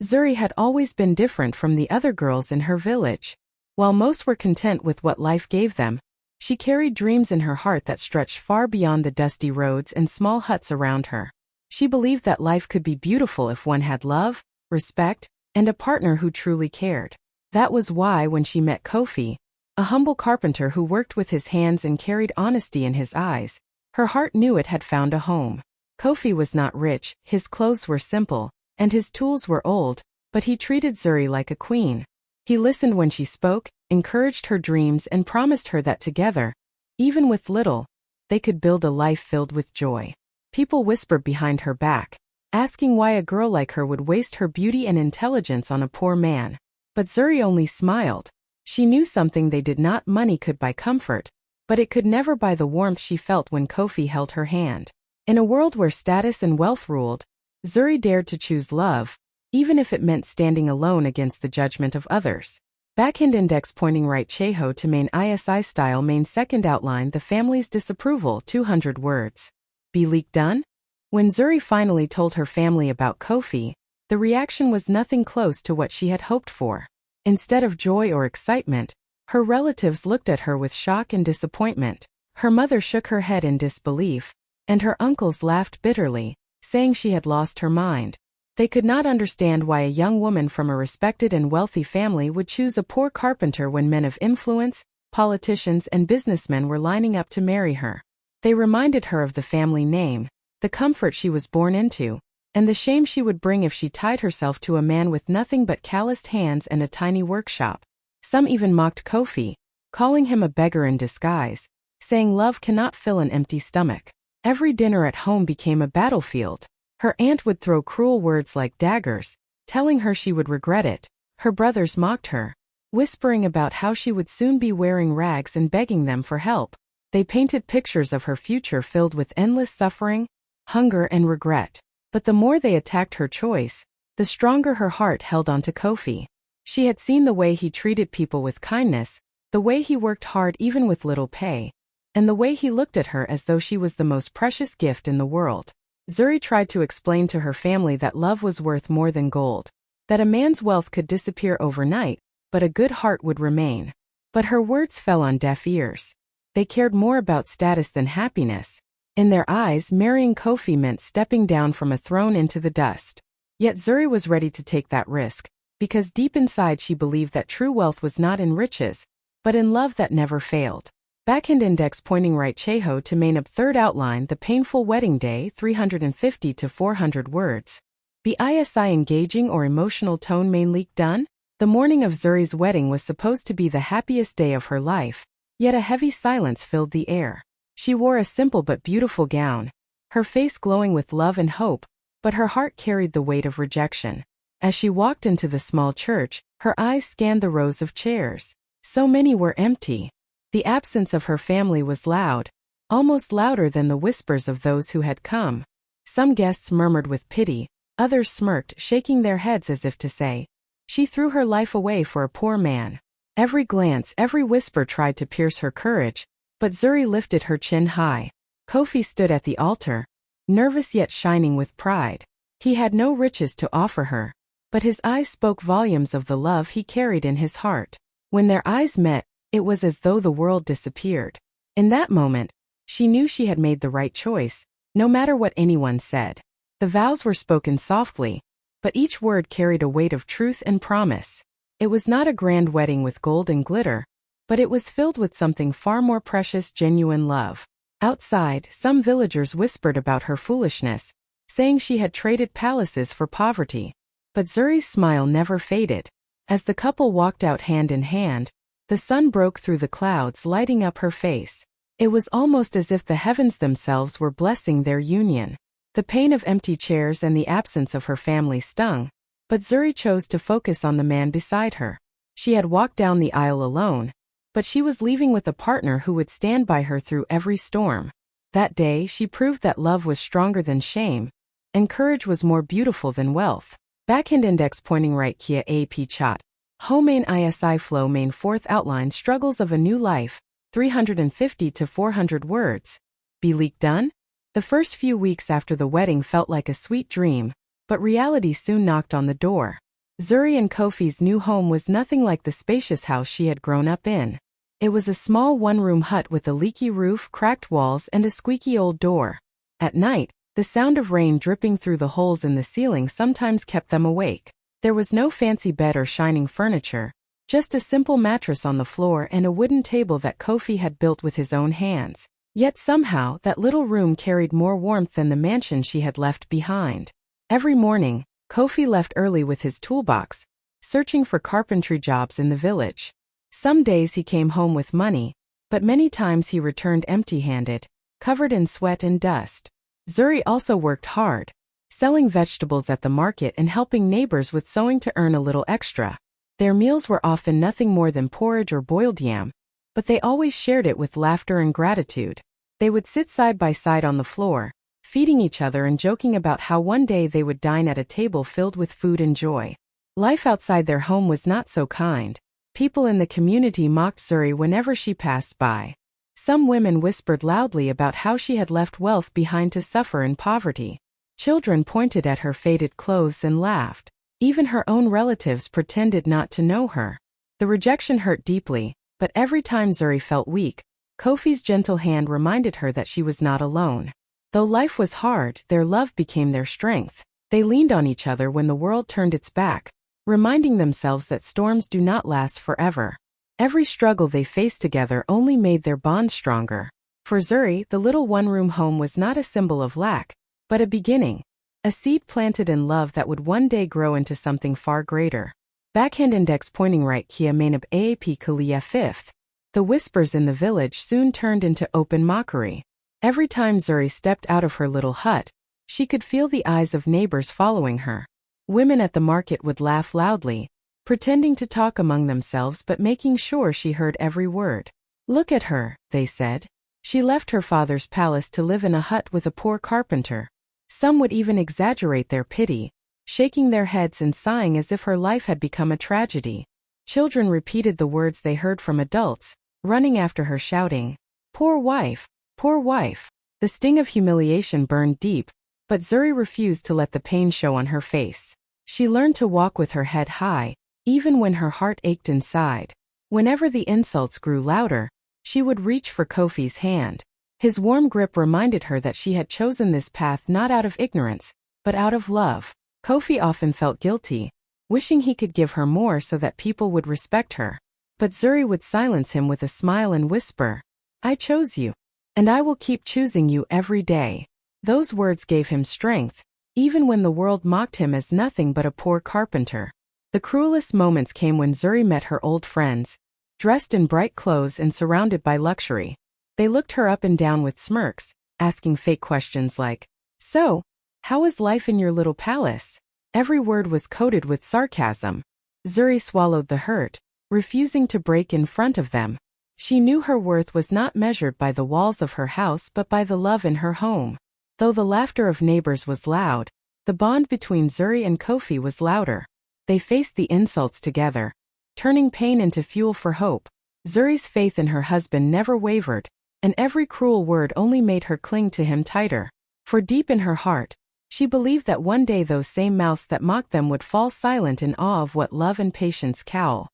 Zuri had always been different from the other girls in her village. While most were content with what life gave them, she carried dreams in her heart that stretched far beyond the dusty roads and small huts around her. She believed that life could be beautiful if one had love, respect, and a partner who truly cared. That was why when she met Kofi, a humble carpenter who worked with his hands and carried honesty in his eyes, her heart knew it had found a home. Kofi was not rich, his clothes were simple, and his tools were old, but he treated Zuri like a queen. He listened when she spoke, encouraged her dreams and promised her that together, even with little, they could build a life filled with joy. People whispered behind her back, asking why a girl like her would waste her beauty and intelligence on a poor man. But Zuri only smiled. She knew something they did not. Money could buy comfort, but it could never buy the warmth she felt when Kofi held her hand. In a world where status and wealth ruled, Zuri dared to choose love, even if it meant standing alone against the judgment of others. Backhand index pointing right Cheho to main ISI style main second outline the family's disapproval 200 words. Be leak done? When Zuri finally told her family about Kofi, the reaction was nothing close to what she had hoped for. Instead of joy or excitement, her relatives looked at her with shock and disappointment. Her mother shook her head in disbelief, and her uncles laughed bitterly, saying she had lost her mind. They could not understand why a young woman from a respected and wealthy family would choose a poor carpenter when men of influence, politicians and businessmen were lining up to marry her. They reminded her of the family name, the comfort she was born into, and the shame she would bring if she tied herself to a man with nothing but calloused hands and a tiny workshop. Some even mocked Kofi, calling him a beggar in disguise, saying love cannot fill an empty stomach. Every dinner at home became a battlefield. Her aunt would throw cruel words like daggers, telling her she would regret it. Her brothers mocked her, whispering about how she would soon be wearing rags and begging them for help. They painted pictures of her future filled with endless suffering, hunger and regret. But the more they attacked her choice, the stronger her heart held onto Kofi. She had seen the way he treated people with kindness, the way he worked hard even with little pay, and the way he looked at her as though she was the most precious gift in the world. Zuri tried to explain to her family that love was worth more than gold, that a man's wealth could disappear overnight, but a good heart would remain. But her words fell on deaf ears. They cared more about status than happiness. In their eyes, marrying Kofi meant stepping down from a throne into the dust. Yet Zuri was ready to take that risk, because deep inside she believed that true wealth was not in riches, but in love that never failed. Backhand index pointing right Cheho to main up third outline the painful wedding day 350 to 400 words. Be ISI engaging or emotional tone main leak done? The morning of Zuri's wedding was supposed to be the happiest day of her life, yet a heavy silence filled the air. She wore a simple but beautiful gown, her face glowing with love and hope, but her heart carried the weight of rejection. As she walked into the small church, her eyes scanned the rows of chairs. So many were empty. The absence of her family was loud, almost louder than the whispers of those who had come. Some guests murmured with pity, others smirked, shaking their heads as if to say, "She threw her life away for a poor man." Every glance, every whisper tried to pierce her courage, but Zuri lifted her chin high. Kofi stood at the altar, nervous yet shining with pride. He had no riches to offer her, but his eyes spoke volumes of the love he carried in his heart. When their eyes met, it was as though the world disappeared. In that moment, she knew she had made the right choice, no matter what anyone said. The vows were spoken softly, but each word carried a weight of truth and promise. It was not a grand wedding with gold and glitter, but it was filled with something far more precious: genuine love. Outside, some villagers whispered about her foolishness, saying she had traded palaces for poverty. But Zuri's smile never faded. As the couple walked out hand in hand, the sun broke through the clouds, lighting up her face. It was almost as if the heavens themselves were blessing their union. The pain of empty chairs and the absence of her family stung, but Zuri chose to focus on the man beside her. She had walked down the aisle alone, but she was leaving with a partner who would stand by her through every storm. That day, she proved that love was stronger than shame, and courage was more beautiful than wealth. Backhand index pointing right Kia AP Chat. Ho main ISI flow main fourth outline struggles of a new life, 350 to 400 words. Be leak done? The first few weeks after the wedding felt like a sweet dream, but reality soon knocked on the door. Zuri and Kofi's new home was nothing like the spacious house she had grown up in. It was a small one-room hut with a leaky roof, cracked walls, and a squeaky old door. At night, the sound of rain dripping through the holes in the ceiling sometimes kept them awake. There was no fancy bed or shining furniture, just a simple mattress on the floor and a wooden table that Kofi had built with his own hands. Yet somehow, that little room carried more warmth than the mansion she had left behind. Every morning, Kofi left early with his toolbox, searching for carpentry jobs in the village. Some days he came home with money, but many times he returned empty-handed, covered in sweat and dust. Zuri also worked hard, selling vegetables at the market and helping neighbors with sewing to earn a little extra. Their meals were often nothing more than porridge or boiled yam, but they always shared it with laughter and gratitude. They would sit side by side on the floor, feeding each other and joking about how one day they would dine at a table filled with food and joy. Life outside their home was not so kind. People in the community mocked Zuri whenever she passed by. Some women whispered loudly about how she had left wealth behind to suffer in poverty. Children pointed at her faded clothes and laughed. Even her own relatives pretended not to know her. The rejection hurt deeply, but every time Zuri felt weak, Kofi's gentle hand reminded her that she was not alone. Though life was hard, their love became their strength. They leaned on each other when the world turned its back, reminding themselves that storms do not last forever. Every struggle they faced together only made their bond stronger. For Zuri, the little one-room home was not a symbol of lack, but a beginning. A seed planted in love that would one day grow into something far greater. Backhand index pointing right kia mainab aap kalia fifth. The whispers in the village soon turned into open mockery. Every time Zuri stepped out of her little hut, she could feel the eyes of neighbors following her. Women at the market would laugh loudly, pretending to talk among themselves but making sure she heard every word. "Look at her," they said. She left her father's palace to live in a hut with a poor carpenter. Some would even exaggerate their pity, shaking their heads and sighing as if her life had become a tragedy. Children repeated the words they heard from adults, running after her shouting, "Poor wife! Poor wife!" The sting of humiliation burned deep, but Zuri refused to let the pain show on her face. She learned to walk with her head high, even when her heart ached inside. Whenever the insults grew louder, she would reach for Kofi's hand. His warm grip reminded her that she had chosen this path not out of ignorance, but out of love. Kofi often felt guilty, wishing he could give her more so that people would respect her. But Zuri would silence him with a smile and whisper, "I chose you. And I will keep choosing you every day." Those words gave him strength, even when the world mocked him as nothing but a poor carpenter. The cruelest moments came when Zuri met her old friends, dressed in bright clothes and surrounded by luxury. They looked her up and down with smirks, asking fake questions like, "So, how is life in your little palace?" Every word was coated with sarcasm. Zuri swallowed the hurt, refusing to break in front of them. She knew her worth was not measured by the walls of her house but by the love in her home. Though the laughter of neighbors was loud, the bond between Zuri and Kofi was louder. They faced the insults together, turning pain into fuel for hope. Zuri's faith in her husband never wavered, and every cruel word only made her cling to him tighter. For deep in her heart, she believed that one day those same mouths that mocked them would fall silent in awe of what love and patience cowl.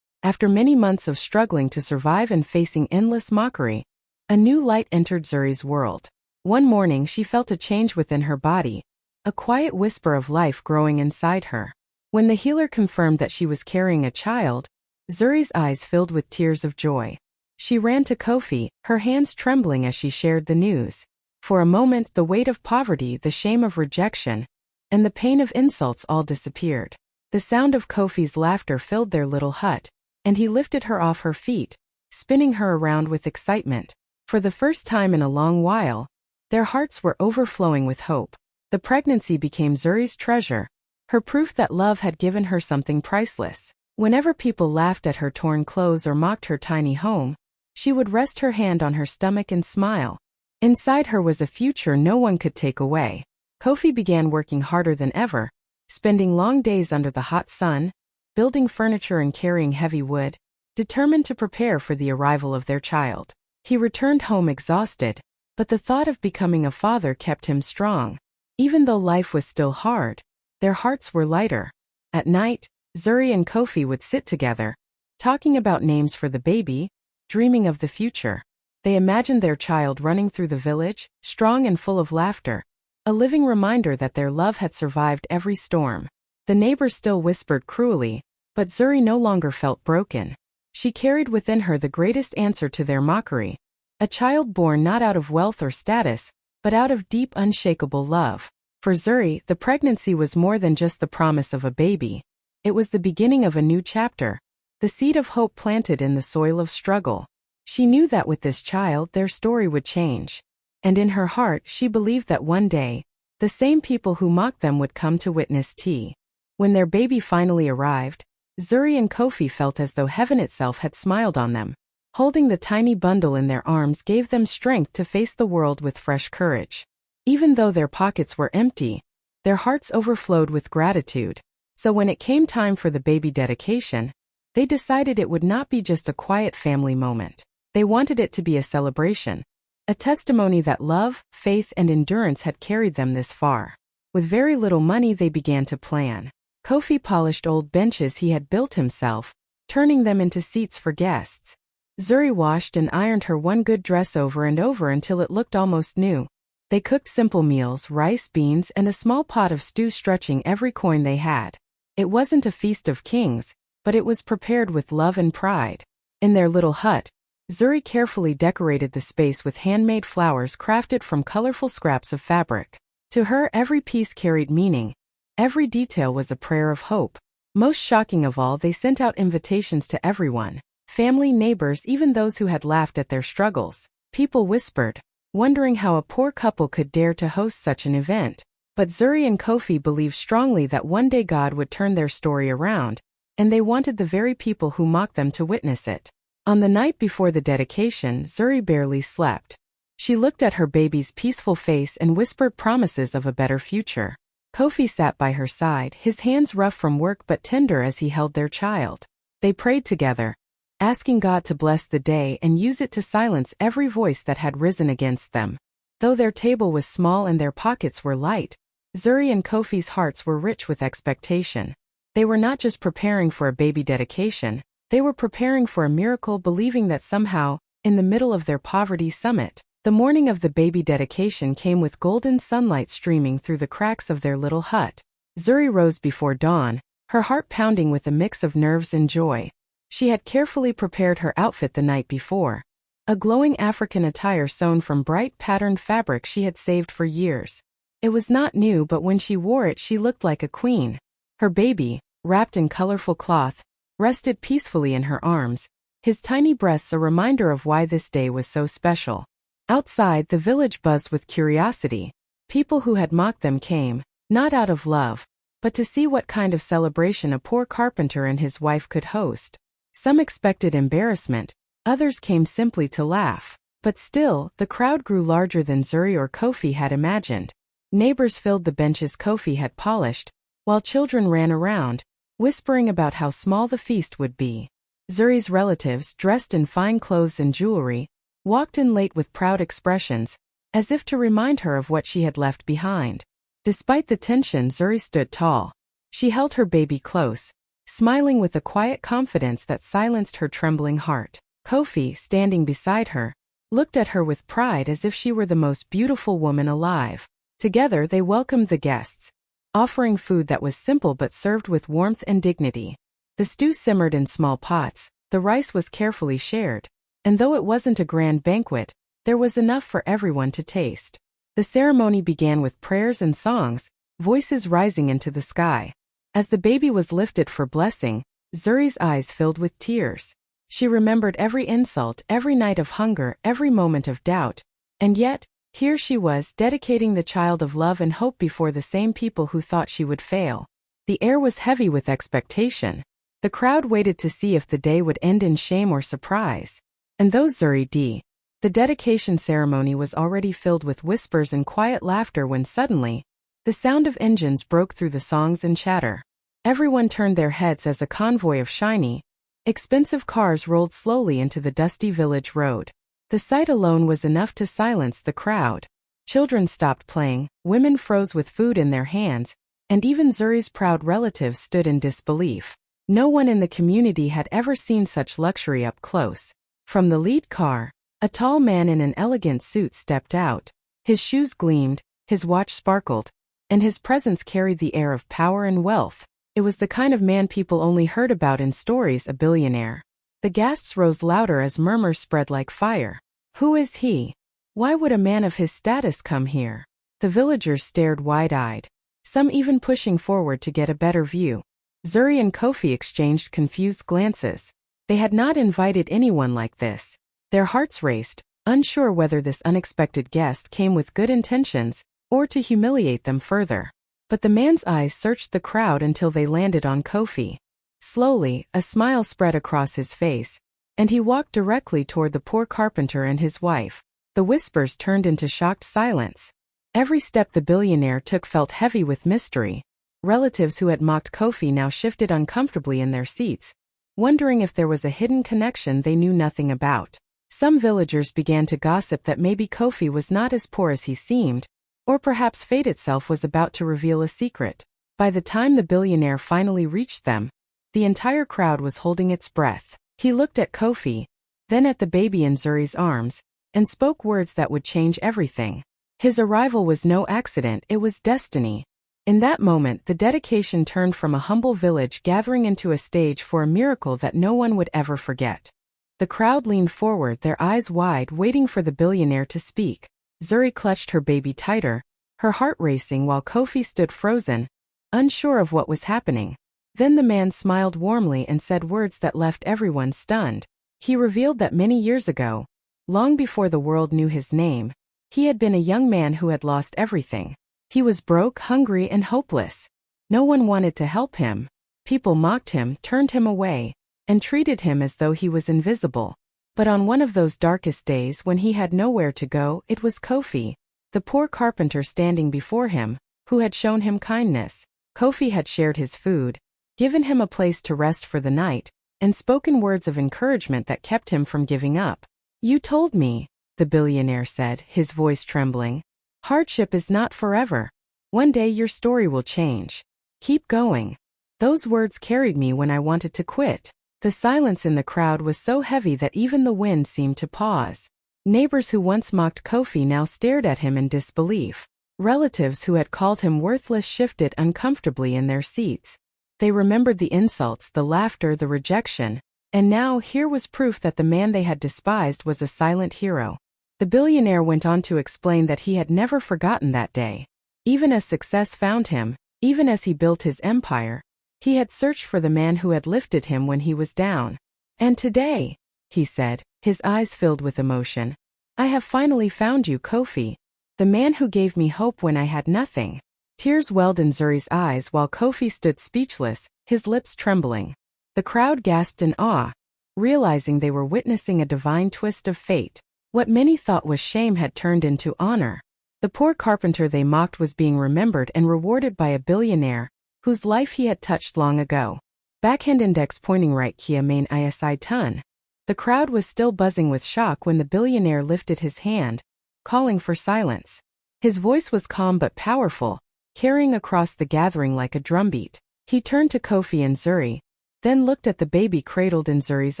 After many months of struggling to survive and facing endless mockery, a new light entered Zuri's world. One morning she felt a change within her body, a quiet whisper of life growing inside her. When the healer confirmed that she was carrying a child, Zuri's eyes filled with tears of joy. She ran to Kofi, her hands trembling as she shared the news. For a moment the weight of poverty, the shame of rejection, and the pain of insults all disappeared. The sound of Kofi's laughter filled their little hut, and he lifted her off her feet, spinning her around with excitement. For the first time in a long while, their hearts were overflowing with hope. The pregnancy became Zuri's treasure, her proof that love had given her something priceless. Whenever people laughed at her torn clothes or mocked her tiny home, she would rest her hand on her stomach and smile. Inside her was a future no one could take away. Kofi began working harder than ever, spending long days under the hot sun, building furniture and carrying heavy wood, determined to prepare for the arrival of their child. He returned home exhausted, but the thought of becoming a father kept him strong. Even though life was still hard, their hearts were lighter. At night, Zuri and Kofi would sit together, talking about names for the baby, dreaming of the future. They imagined their child running through the village, strong and full of laughter, a living reminder that their love had survived every storm. The neighbors still whispered cruelly, but Zuri no longer felt broken. She carried within her the greatest answer to their mockery, a child born not out of wealth or status, but out of deep, unshakable love. For Zuri, the pregnancy was more than just the promise of a baby. It was the beginning of a new chapter, the seed of hope planted in the soil of struggle. She knew that with this child their story would change. And in her heart she believed that one day, the same people who mocked them would come to witness tea. When their baby finally arrived, Zuri and Kofi felt as though heaven itself had smiled on them. Holding the tiny bundle in their arms gave them strength to face the world with fresh courage. Even though their pockets were empty, their hearts overflowed with gratitude. So when it came time for the baby dedication, they decided it would not be just a quiet family moment. They wanted it to be a celebration, a testimony that love, faith, and endurance had carried them this far. With very little money they began to plan. Kofi polished old benches he had built himself, turning them into seats for guests. Zuri washed and ironed her one good dress over and over until it looked almost new. They cooked simple meals, rice, beans, and a small pot of stew, stretching every coin they had. It wasn't a feast of kings, but it was prepared with love and pride. In their little hut, Zuri carefully decorated the space with handmade flowers crafted from colorful scraps of fabric. To her, every piece carried meaning. Every detail was a prayer of hope. Most shocking of all, they sent out invitations to everyone. Family, neighbors, even those who had laughed at their struggles. People whispered, wondering how a poor couple could dare to host such an event. But Zuri and Kofi believed strongly that one day God would turn their story around, and they wanted the very people who mocked them to witness it. On the night before the dedication, Zuri barely slept. She looked at her baby's peaceful face and whispered promises of a better future. Kofi sat by her side, his hands rough from work but tender as he held their child. They prayed together, asking God to bless the day and use it to silence every voice that had risen against them. Though their table was small and their pockets were light, Zuri and Kofi's hearts were rich with expectation. They were not just preparing for a baby dedication, they were preparing for a miracle, believing that somehow, in the middle of their poverty summit, the morning of the baby dedication came with golden sunlight streaming through the cracks of their little hut. Zuri rose before dawn, her heart pounding with a mix of nerves and joy. She had carefully prepared her outfit the night before, a glowing African attire sewn from bright patterned fabric she had saved for years. It was not new, but when she wore it she looked like a queen. Her baby, wrapped in colorful cloth, rested peacefully in her arms, his tiny breaths a reminder of why this day was so special. Outside, the village buzzed with curiosity. People who had mocked them came, not out of love, but to see what kind of celebration a poor carpenter and his wife could host. Some expected embarrassment, others came simply to laugh. But still, the crowd grew larger than Zuri or Kofi had imagined. Neighbors filled the benches Kofi had polished, while children ran around, whispering about how small the feast would be. Zuri's relatives, dressed in fine clothes and jewelry, walked in late with proud expressions, as if to remind her of what she had left behind. Despite the tension, Zuri stood tall. She held her baby close, smiling with a quiet confidence that silenced her trembling heart. Kofi, standing beside her, looked at her with pride as if she were the most beautiful woman alive. Together they welcomed the guests, offering food that was simple but served with warmth and dignity. The stew simmered in small pots, the rice was carefully shared, and though it wasn't a grand banquet, there was enough for everyone to taste. The ceremony began with prayers and songs, voices rising into the sky. As the baby was lifted for blessing, Zuri's eyes filled with tears. She remembered every insult, every night of hunger, every moment of doubt, and yet, here she was, dedicating the child of love and hope before the same people who thought she would fail. The air was heavy with expectation. The crowd waited to see if the day would end in shame or surprise. And though the dedication ceremony was already filled with whispers and quiet laughter when suddenly, the sound of engines broke through the songs and chatter. Everyone turned their heads as a convoy of shiny, expensive cars rolled slowly into the dusty village road. The sight alone was enough to silence the crowd. Children stopped playing, women froze with food in their hands, and even Zuri's proud relatives stood in disbelief. No one in the community had ever seen such luxury up close. From the lead car, a tall man in an elegant suit stepped out. His shoes gleamed, his watch sparkled, and his presence carried the air of power and wealth. It was the kind of man people only heard about in stories, a billionaire. The gasps rose louder as murmurs spread like fire. Who is he? Why would a man of his status come here? The villagers stared wide-eyed, some even pushing forward to get a better view. Zuri and Kofi exchanged confused glances. They had not invited anyone like this. Their hearts raced, unsure whether this unexpected guest came with good intentions or to humiliate them further. But the man's eyes searched the crowd until they landed on Kofi. Slowly, a smile spread across his face, and he walked directly toward the poor carpenter and his wife. The whispers turned into shocked silence. Every step the billionaire took felt heavy with mystery. Relatives who had mocked Kofi now shifted uncomfortably in their seats, wondering if there was a hidden connection they knew nothing about. Some villagers began to gossip that maybe Kofi was not as poor as he seemed, or perhaps fate itself was about to reveal a secret. By the time the billionaire finally reached them, the entire crowd was holding its breath. He looked at Kofi, then at the baby in Zuri's arms, and spoke words that would change everything. His arrival was no accident, it was destiny. In that moment, the dedication turned from a humble village gathering into a stage for a miracle that no one would ever forget. The crowd leaned forward, their eyes wide, waiting for the billionaire to speak. Zuri clutched her baby tighter, her heart racing while Kofi stood frozen, unsure of what was happening. Then the man smiled warmly and said words that left everyone stunned. He revealed that many years ago, long before the world knew his name, he had been a young man who had lost everything. He was broke, hungry, and hopeless. No one wanted to help him. People mocked him, turned him away, and treated him as though he was invisible. But on one of those darkest days when he had nowhere to go, it was Kofi, the poor carpenter standing before him, who had shown him kindness. Kofi had shared his food, given him a place to rest for the night, and spoken words of encouragement that kept him from giving up. "You told me," the billionaire said, his voice trembling. "Hardship is not forever. One day your story will change. Keep going." Those words carried me when I wanted to quit. The silence in the crowd was so heavy that even the wind seemed to pause. Neighbors who once mocked Kofi now stared at him in disbelief. Relatives who had called him worthless shifted uncomfortably in their seats. They remembered the insults, the laughter, the rejection, and now here was proof that the man they had despised was a silent hero. The billionaire went on to explain that he had never forgotten that day. Even as success found him, even as he built his empire, he had searched for the man who had lifted him when he was down. "And today," he said, his eyes filled with emotion, "I have finally found you, Kofi, the man who gave me hope when I had nothing." Tears welled in Zuri's eyes while Kofi stood speechless, his lips trembling. The crowd gasped in awe, realizing they were witnessing a divine twist of fate. What many thought was shame had turned into honor. The poor carpenter they mocked was being remembered and rewarded by a billionaire, whose life he had touched long ago. Backhand index pointing right Kia main isi ton. The crowd was still buzzing with shock when the billionaire lifted his hand, calling for silence. His voice was calm but powerful, carrying across the gathering like a drumbeat. He turned to Kofi and Zuri, then looked at the baby cradled in Zuri's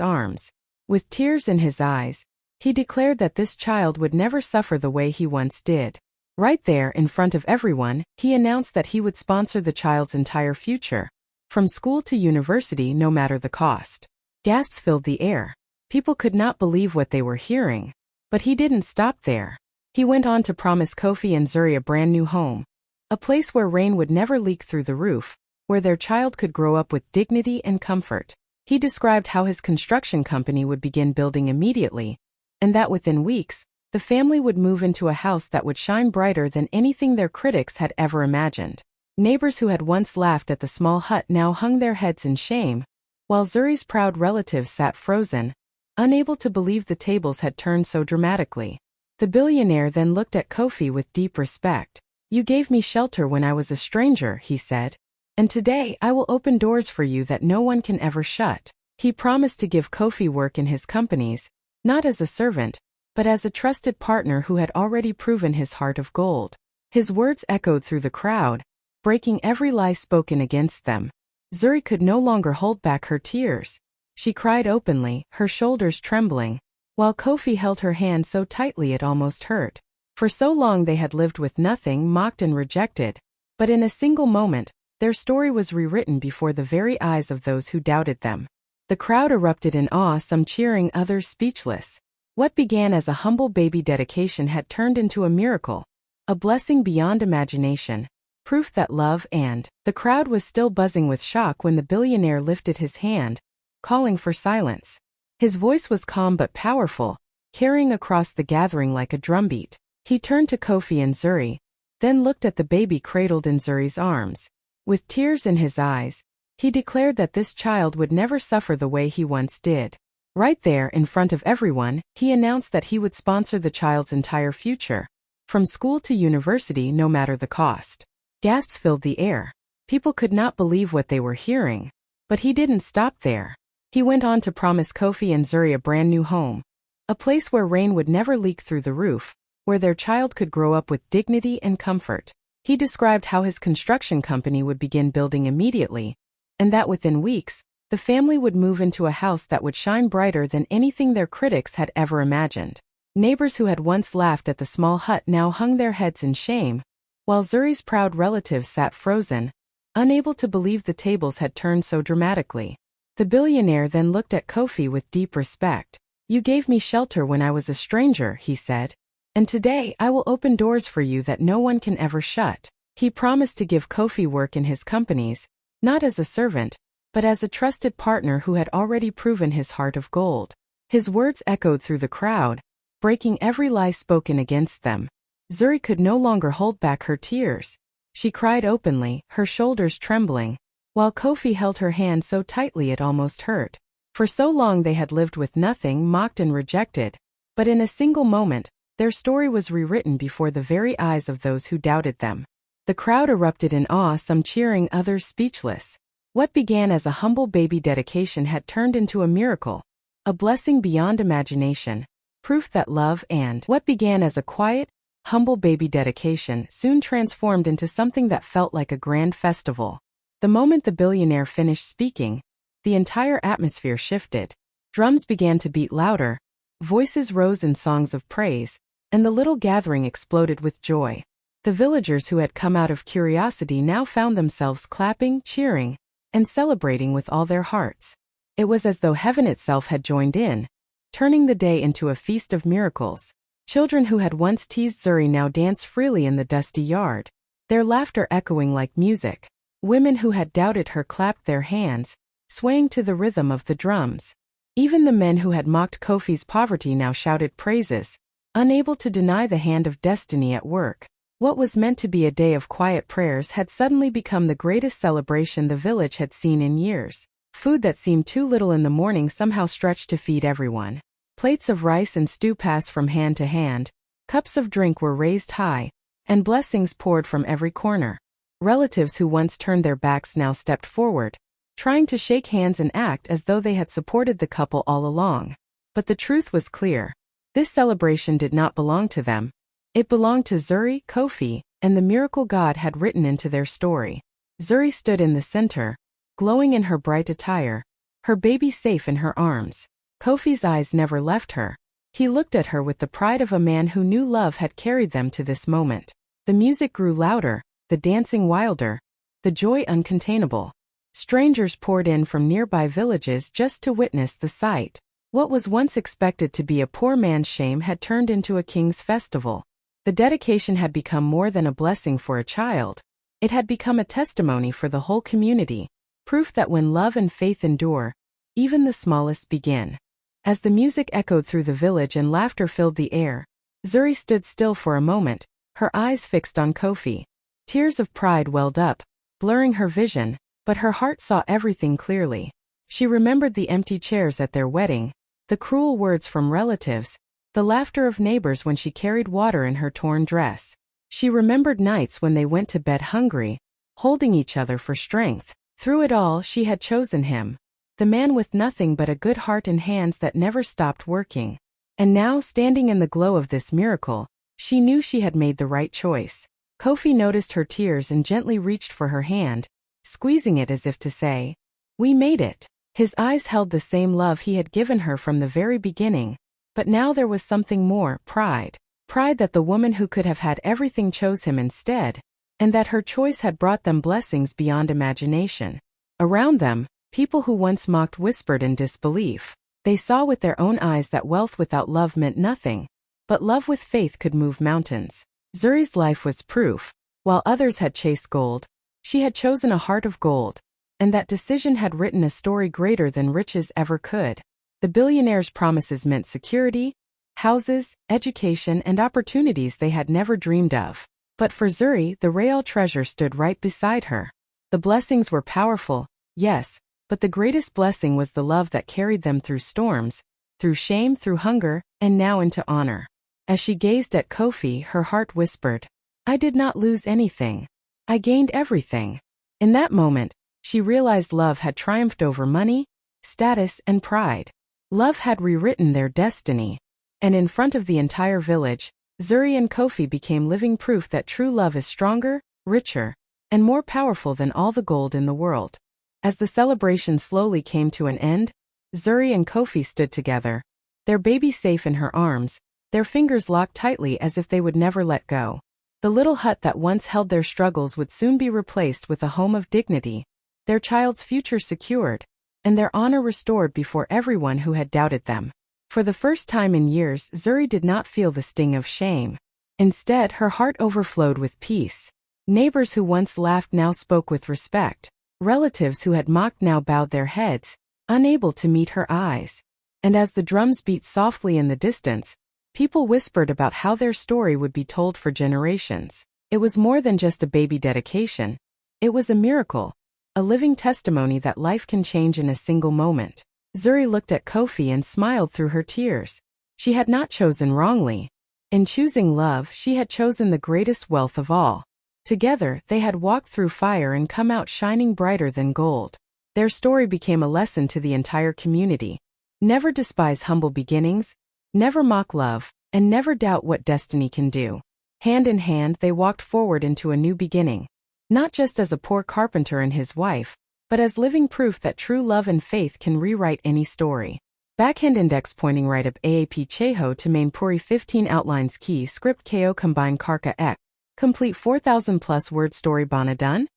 arms. With tears in his eyes, he declared that this child would never suffer the way he once did. Right there, in front of everyone, he announced that he would sponsor the child's entire future, from school to university, no matter the cost. Gasps filled the air. People could not believe what they were hearing. But he didn't stop there. He went on to promise Kofi and Zuri a brand new home, a place where rain would never leak through the roof, where their child could grow up with dignity and comfort. He described how his construction company would begin building immediately, and that within weeks, the family would move into a house that would shine brighter than anything their critics had ever imagined. Neighbors who had once laughed at the small hut now hung their heads in shame, while Zuri's proud relatives sat frozen, unable to believe the tables had turned so dramatically. The billionaire then looked at Kofi with deep respect. "You gave me shelter when I was a stranger," he said, "and today I will open doors for you that no one can ever shut." He promised to give Kofi work in his companies, not as a servant, but as a trusted partner who had already proven his heart of gold. His words echoed through the crowd, breaking every lie spoken against them. Zuri could no longer hold back her tears. She cried openly, her shoulders trembling, while Kofi held her hand so tightly it almost hurt. For so long they had lived with nothing, mocked and rejected. But in a single moment, their story was rewritten before the very eyes of those who doubted them. The crowd erupted in awe, some cheering, others speechless. What began as a humble baby dedication had turned into a miracle, a blessing beyond imagination, proof that love and... The crowd was still buzzing with shock when the billionaire lifted his hand, calling for silence. His voice was calm but powerful, carrying across the gathering like a drumbeat. He turned to Kofi and Zuri, then looked at the baby cradled in Zuri's arms. With tears in his eyes, he declared that this child would never suffer the way he once did. Right there, in front of everyone, he announced that he would sponsor the child's entire future, from school to university, no matter the cost. Gasps filled the air. People could not believe what they were hearing. But he didn't stop there. He went on to promise Kofi and Zuri a brand new home, a place where rain would never leak through the roof, where their child could grow up with dignity and comfort. He described how his construction company would begin building immediately, and that within weeks, the family would move into a house that would shine brighter than anything their critics had ever imagined. Neighbors who had once laughed at the small hut now hung their heads in shame, while Zuri's proud relatives sat frozen, unable to believe the tables had turned so dramatically. The billionaire then looked at Kofi with deep respect. "You gave me shelter when I was a stranger," he said. "And today I will open doors for you that no one can ever shut." He promised to give Kofi work in his companies, not as a servant, but as a trusted partner who had already proven his heart of gold. His words echoed through the crowd, breaking every lie spoken against them. Zuri could no longer hold back her tears. She cried openly, her shoulders trembling, while Kofi held her hand so tightly it almost hurt. For so long they had lived with nothing, mocked and rejected. But in a single moment, their story was rewritten before the very eyes of those who doubted them. The crowd erupted in awe, some cheering, others speechless. What began as a humble baby dedication had turned into a miracle, a blessing beyond imagination, proof that love and... What began as a quiet, humble baby dedication soon transformed into something that felt like a grand festival. The moment the billionaire finished speaking, the entire atmosphere shifted. Drums began to beat louder, voices rose in songs of praise, and the little gathering exploded with joy. The villagers who had come out of curiosity now found themselves clapping, cheering, and celebrating with all their hearts. It was as though heaven itself had joined in, turning the day into a feast of miracles. Children who had once teased Zuri now danced freely in the dusty yard, their laughter echoing like music. Women who had doubted her clapped their hands, swaying to the rhythm of the drums. Even the men who had mocked Kofi's poverty now shouted praises, unable to deny the hand of destiny at work. What was meant to be a day of quiet prayers had suddenly become the greatest celebration the village had seen in years. Food that seemed too little in the morning somehow stretched to feed everyone. Plates of rice and stew passed from hand to hand, cups of drink were raised high, and blessings poured from every corner. Relatives who once turned their backs now stepped forward, trying to shake hands and act as though they had supported the couple all along. But the truth was clear. This celebration did not belong to them. It belonged to Zuri, Kofi, and the miracle God had written into their story. Zuri stood in the center, glowing in her bright attire, her baby safe in her arms. Kofi's eyes never left her. He looked at her with the pride of a man who knew love had carried them to this moment. The music grew louder, the dancing wilder, the joy uncontainable. Strangers poured in from nearby villages just to witness the sight. What was once expected to be a poor man's shame had turned into a king's festival. The dedication had become more than a blessing for a child. It had become a testimony for the whole community, proof that when love and faith endure, even the smallest begin. As the music echoed through the village and laughter filled the air, Zuri stood still for a moment, her eyes fixed on Kofi. Tears of pride welled up, blurring her vision, but her heart saw everything clearly. She remembered the empty chairs at their wedding, the cruel words from relatives, the laughter of neighbors when she carried water in her torn dress. She remembered nights when they went to bed hungry, holding each other for strength. Through it all, she had chosen him, the man with nothing but a good heart and hands that never stopped working. And now, standing in the glow of this miracle, she knew she had made the right choice. Kofi noticed her tears and gently reached for her hand, squeezing it as if to say, "We made it." His eyes held the same love he had given her from the very beginning, but now there was something more, pride. Pride that the woman who could have had everything chose him instead, and that her choice had brought them blessings beyond imagination. Around them, people who once mocked whispered in disbelief. They saw with their own eyes that wealth without love meant nothing, but love with faith could move mountains. Zuri's life was proof. While others had chased gold, she had chosen a heart of gold, and that decision had written a story greater than riches ever could. The billionaire's promises meant security, houses, education, and opportunities they had never dreamed of. But for Zuri, the real treasure stood right beside her. The blessings were powerful, yes, but the greatest blessing was the love that carried them through storms, through shame, through hunger, and now into honor. As she gazed at Kofi, her heart whispered, "I did not lose anything. I gained everything." In that moment, she realized love had triumphed over money, status, and pride. Love had rewritten their destiny. And in front of the entire village, Zuri and Kofi became living proof that true love is stronger, richer, and more powerful than all the gold in the world. As the celebration slowly came to an end, Zuri and Kofi stood together, their baby safe in her arms, their fingers locked tightly as if they would never let go. The little hut that once held their struggles would soon be replaced with a home of dignity, their child's future secured, and their honor restored before everyone who had doubted them. For the first time in years, Zuri did not feel the sting of shame. Instead, her heart overflowed with peace. Neighbors who once laughed now spoke with respect. Relatives who had mocked now bowed their heads, unable to meet her eyes. And as the drums beat softly in the distance, people whispered about how their story would be told for generations. It was more than just a baby dedication. It was a miracle, a living testimony that life can change in a single moment. Zuri looked at Kofi and smiled through her tears. She had not chosen wrongly. In choosing love, she had chosen the greatest wealth of all. Together, they had walked through fire and come out shining brighter than gold. Their story became a lesson to the entire community. Never despise humble beginnings, never mock love, and never doubt what destiny can do. Hand in hand, they walked forward into a new beginning. Not just as a poor carpenter and his wife, but as living proof that true love and faith can rewrite any story. Backhand index pointing right up AAP Cheho to main Puri 15 outlines key script KO combine Karka Ek. Complete 4,000 plus word story Bana done?